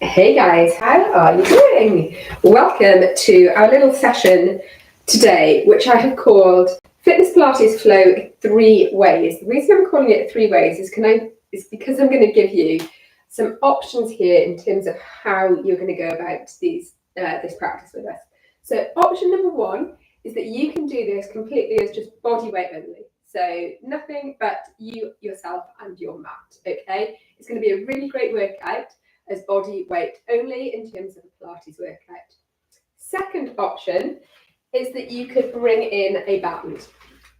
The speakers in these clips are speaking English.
Hey guys, how are you doing? Welcome to our little session today, which I have called Fitness Pilates Flow 3 Ways. The reason I'm calling it 3 ways is because I'm going to give you some options here in terms of how you're going to go about this practice with us. So option number 1 is that you can do this completely as just body weight only. So nothing but you, yourself and your mat, okay? It's going to be a really great workout as body weight only in terms of a Pilates workout. Second option is that you could bring in a band.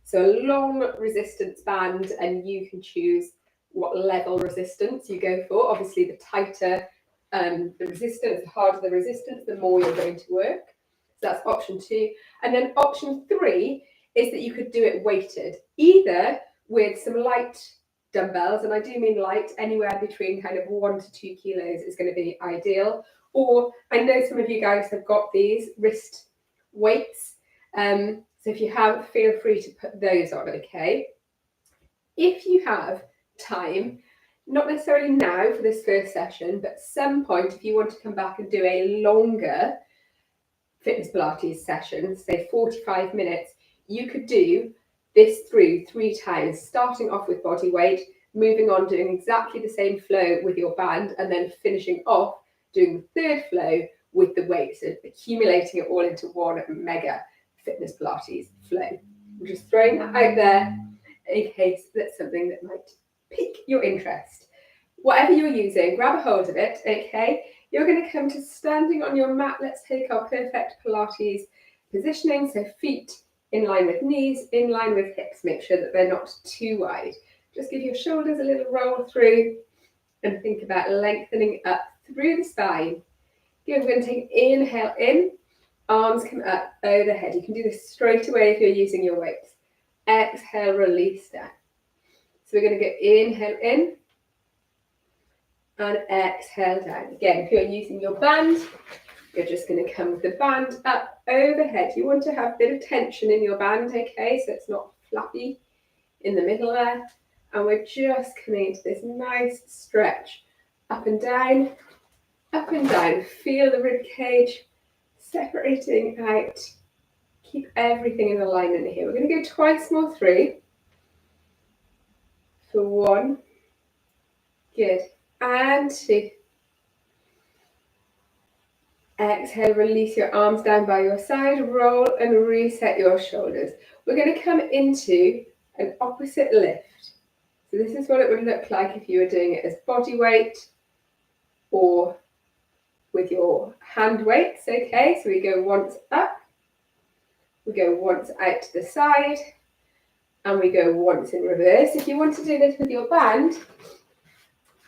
So a long resistance band, and you can choose what level resistance you go for. Obviously, the tighter the resistance, the harder the resistance, the more you're going to work. So that's option 2. And then option 3 is that you could do it weighted, either with some light dumbbells, and I do mean light, anywhere between kind of 1 to 2 kilos is going to be ideal. Or I know some of you guys have got these wrist weights. So if you have, feel free to put those on, okay? If you have time, not necessarily now for this first session, but some point if you want to come back and do a longer Fitness Pilates session, say 45 minutes, you could do this through 3 times, starting off with body weight, moving on, doing exactly the same flow with your band, and then finishing off doing the third flow with the weights, so accumulating it all into one mega Fitness Pilates flow. I'm just throwing that out there in case that's something that might pique your interest. Whatever you're using, grab a hold of it, okay? You're going to come to standing on your mat. Let's take our perfect Pilates positioning, so feet in line with knees, in line with hips. Make sure that they're not too wide. Just give your shoulders a little roll through and think about lengthening up through the spine. Good, we're going to take inhale in, arms come up over the head. You can do this straight away if you're using your weights. Exhale, release down. So we're going to go inhale in and exhale down. Again, if you're using your band, you're just going to come with the band up overhead. You want to have a bit of tension in your band, okay? So it's not fluffy in the middle there. And we're just coming into this nice stretch. Up and down, up and down. Feel the rib cage separating out. Keep everything in alignment here. We're going to go twice more through. For 1. Good. And 2. Exhale, release your arms down by your side, roll and reset your shoulders. We're going to come into an opposite lift. So this is what it would look like if you were doing it as body weight or with your hand weights, okay? So we go once up, we go once out to the side, and we go once in reverse. If you want to do this with your band,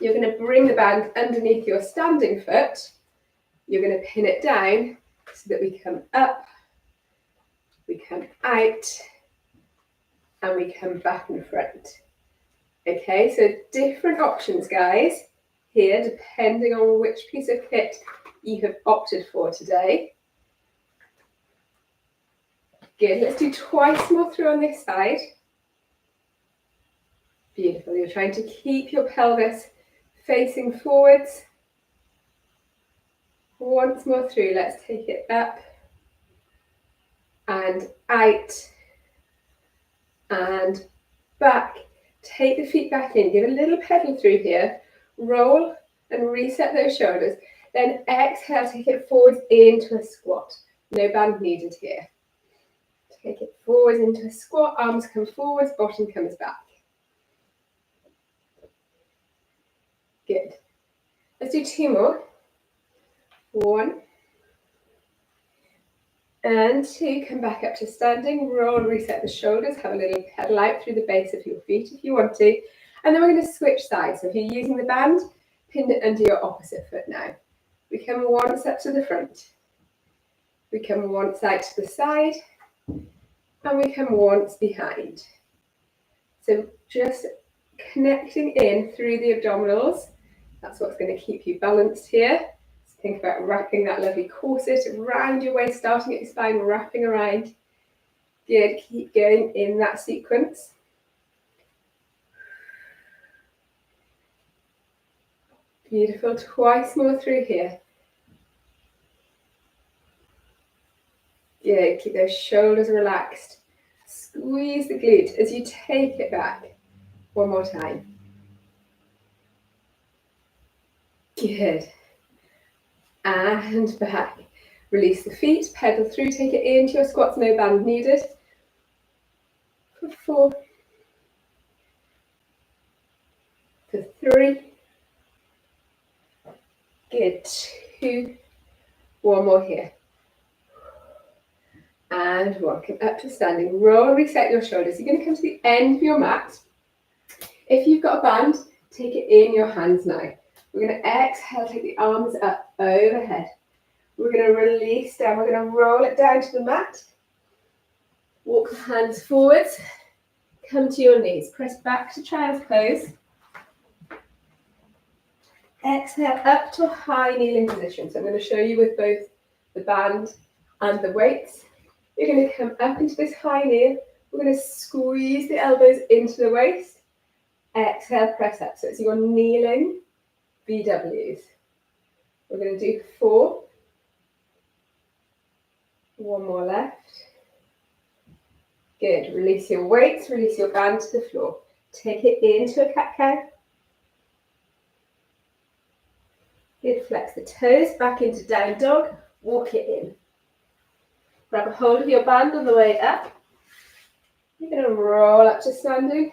you're going to bring the band underneath your standing foot. You're going to pin it down so that we come up, we come out, and we come back in front. Okay, so different options, guys, here, depending on which piece of kit you have opted for today. Good, let's do twice more through on this side. Beautiful, you're trying to keep your pelvis facing forwards. Once more through, let's take it up and out and back. Take the feet back in, give a little pedal through here, roll and reset those shoulders. Then exhale, take it forwards into a squat. No band needed here. Take it forwards into a squat, arms come forwards, bottom comes back. Good. Let's do 2 more. 1 and 2, come back up to standing, roll and reset the shoulders, have a little pedal out through the base of your feet if you want to, and then we're going to switch sides. So if you're using the band, pin it under your opposite foot now. We come once up to the front, we come once out to the side, and we come once behind. So just connecting in through the abdominals, that's what's going to keep you balanced here. Think about wrapping that lovely corset around your waist, starting at your spine, wrapping around. Good, keep going in that sequence. Beautiful. Twice more through here. Good. Keep those shoulders relaxed. Squeeze the glute as you take it back. One more time. Good. And back. Release the feet, pedal through, take it into your squats, no band needed. For 4. For 3. Good. 2. One more here. And 1. Come up to standing. Roll, reset your shoulders. You're going to come to the end of your mat. If you've got a band, take it in your hands now. We're going to exhale, take the arms up overhead. We're going to release down. We're going to roll it down to the mat. Walk the hands forwards. Come to your knees. Press back to child's pose. Exhale up to a high kneeling position. So I'm going to show you with both the band and the weights. You're going to come up into this high kneel. We're going to squeeze the elbows into the waist. Exhale, press up. So it's your kneeling BWs. We're going to do 4. One more left. Good. Release your weights, release your band to the floor. Take it into a cat-cow. Good. Flex the toes back into down dog. Walk it in. Grab a hold of your band on the way up. You're going to roll up to standing.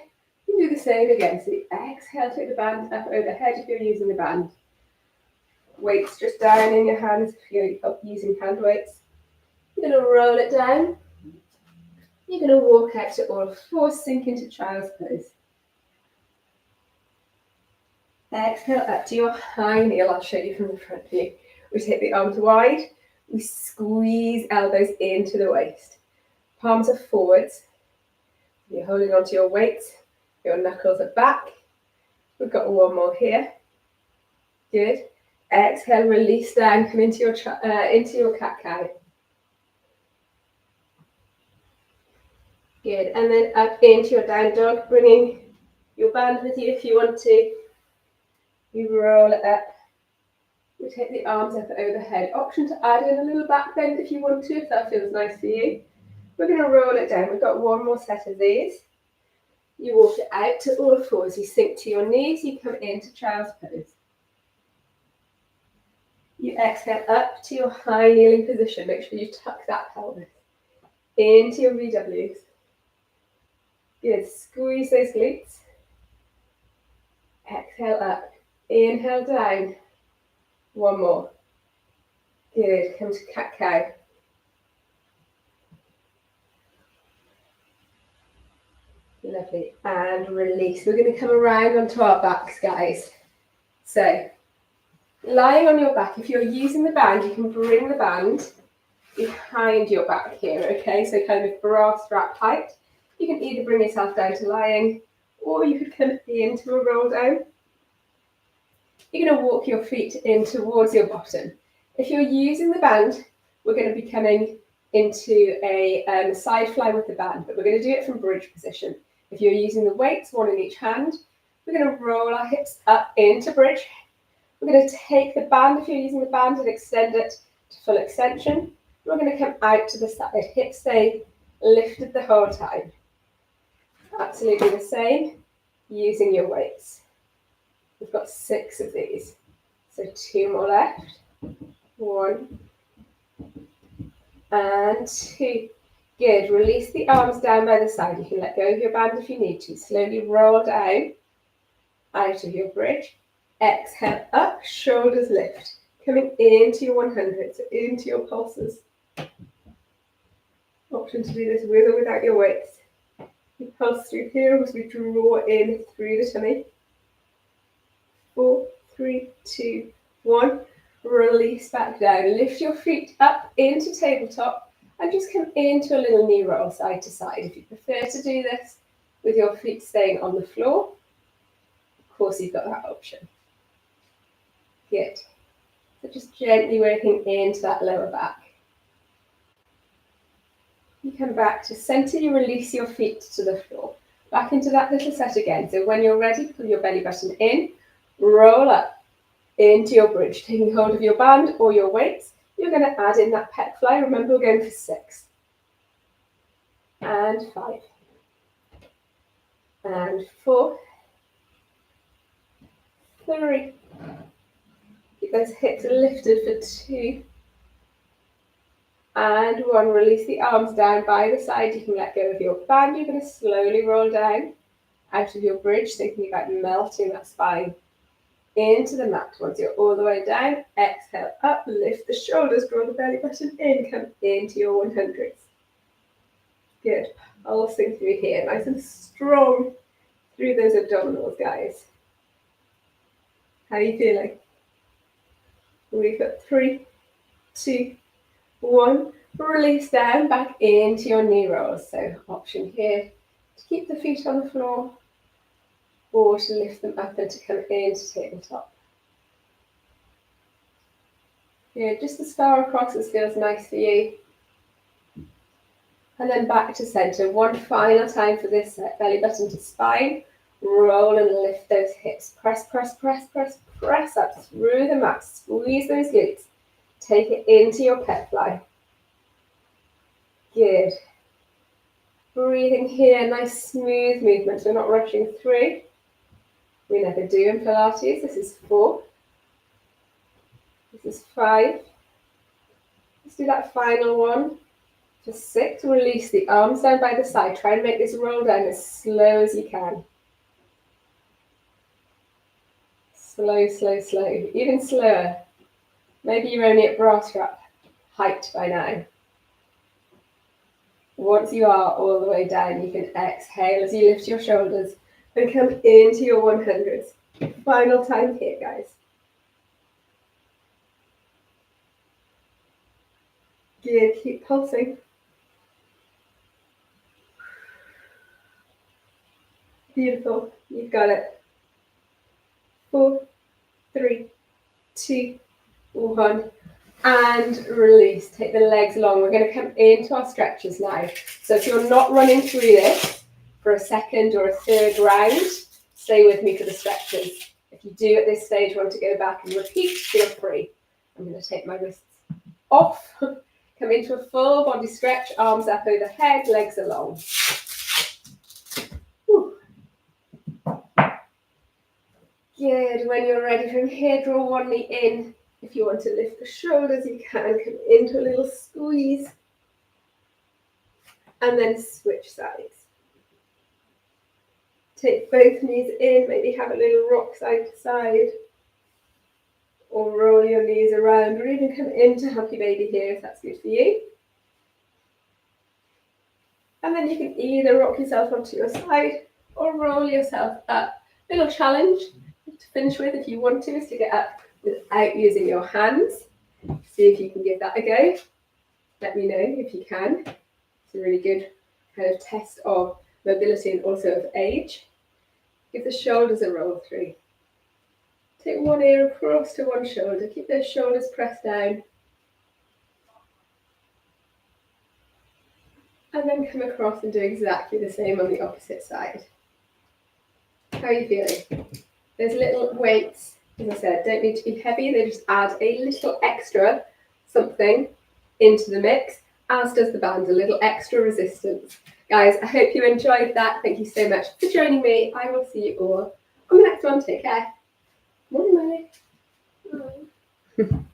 You can do the same again. So you exhale, take the band up overhead if you're using the band. Weights just down in your hands if you're using hand weights. You're going to roll it down. You're going to walk out to all 4, sink into child's pose. Exhale up to your high kneel. I'll show you from the front view. We take the arms wide. We squeeze elbows into the waist. Palms are forwards. You're holding onto your weights. Your knuckles are back. We've got one more here. Good. Exhale, release down. Come into your cat-cow. Good. And then up into your down dog, bringing your band with you if you want to. You roll it up. We take the arms up overhead. Option to add in a little back bend if you want to, if that feels nice for you. We're going to roll it down. We've got one more set of these. You walk it out to all 4s. You sink to your knees. You come into child's pose. You exhale up to your high kneeling position. Make sure you tuck that pelvis into your VWs. Good. Squeeze those glutes. Exhale up. Inhale down. One more. Good. Come to cat-cow. Lovely. And release. We're going to come around onto our backs, guys. So, lying on your back, if you're using the band, you can bring the band behind your back here, okay? So kind of bra strap height. You can either bring yourself down to lying, or you could come into a roll down. You're going to walk your feet in towards your bottom. If you're using the band, we're going to be coming into a side fly with the band, but we're going to do it from bridge position. If you're using the weights, one in each hand, we're going to roll our hips up into bridge. We're going to take the band, if you're using the band, and extend it to full extension. We're going to come out to the side. Hips stay lifted the whole time. Absolutely the same, using your weights. We've got 6 of these. So 2 more left. 1 and 2. Good. Release the arms down by the side. You can let go of your band if you need to. Slowly roll down out of your bridge. Exhale up, shoulders lift. Coming into your 100, so into your pulses. Option to do this with or without your weights. You pulse through here as we draw in through the tummy. 4, 3, 2, 1. Release back down. Lift your feet up into tabletop and just come into a little knee roll side to side. If you prefer to do this with your feet staying on the floor, of course you've got that option. Good. So just gently working into that lower back. You come back to center, you release your feet to the floor. Back into that little set again. So when you're ready, pull your belly button in, roll up into your bridge, taking hold of your band or your weights. You're going to add in that pec fly. Remember, we're going for 6. And 5. And 4. 3. Keep those hips lifted for 2. And 1. Release the arms down by the side. You can let go of your band. You're going to slowly roll down out of your bridge, thinking about melting that spine into the mat. Once you're all the way down, exhale up, lift the shoulders, draw the belly button in, come into your 100s. Good. Pulsing through here, nice and strong through those abdominals, guys. How are you feeling? We've got 3, 2, 1. Release down, back into your knee rolls. So option here to keep the feet on the floor or to lift them up and to come into tabletop. Good, just as far across as feels nice for you. And then back to center. One final time for this set. Belly button to spine. Roll and lift those hips. Press, press, press, press, press up through the mat. Squeeze those glutes. Take it into your pec fly. Good. Breathing here, nice smooth movement. We're not rushing through. We never do in Pilates. This is 4. This is 5. Let's do that final one. For 6, release the arms down by the side. Try and make this roll down as slow as you can. Slow, slow, slow. Even slower. Maybe you're only at bra strap height by now. Once you are all the way down, you can exhale as you lift your shoulders and come into your 100s. Final time here, guys. Good, keep pulsing. Beautiful, you've got it. 4, 3, 2, 1. And release. Take the legs long. We're going to come into our stretches now. So if you're not running through this for a second or a third round, stay with me for the stretches. If you do at this stage want to go back and repeat, feel free. I'm going to take my wrists off. Come into a full body stretch, arms up overhead, legs along. Whew. Good. When you're ready from here, draw one knee in. If you want to lift the shoulders, you can come into a little squeeze. And then switch sides. Take both knees in, maybe have a little rock side to side. Or roll your knees around, or even come into happy baby here if that's good for you. And then you can either rock yourself onto your side or roll yourself up. Little challenge to finish with if you want to is to get up without using your hands. See if you can give that a go. Let me know if you can. It's a really good kind of test of mobility and also of age. Give the shoulders a roll through. Take one ear across to one shoulder. Keep those shoulders pressed down. And then come across and do exactly the same on the opposite side. How are you feeling? Those little weights, as I said, don't need to be heavy. They just add a little extra something into the mix, as does the band, a little extra resistance. Guys, I hope you enjoyed that. Thank you so much for joining me. I will see you all on the next one. Take care. Morning, Molly.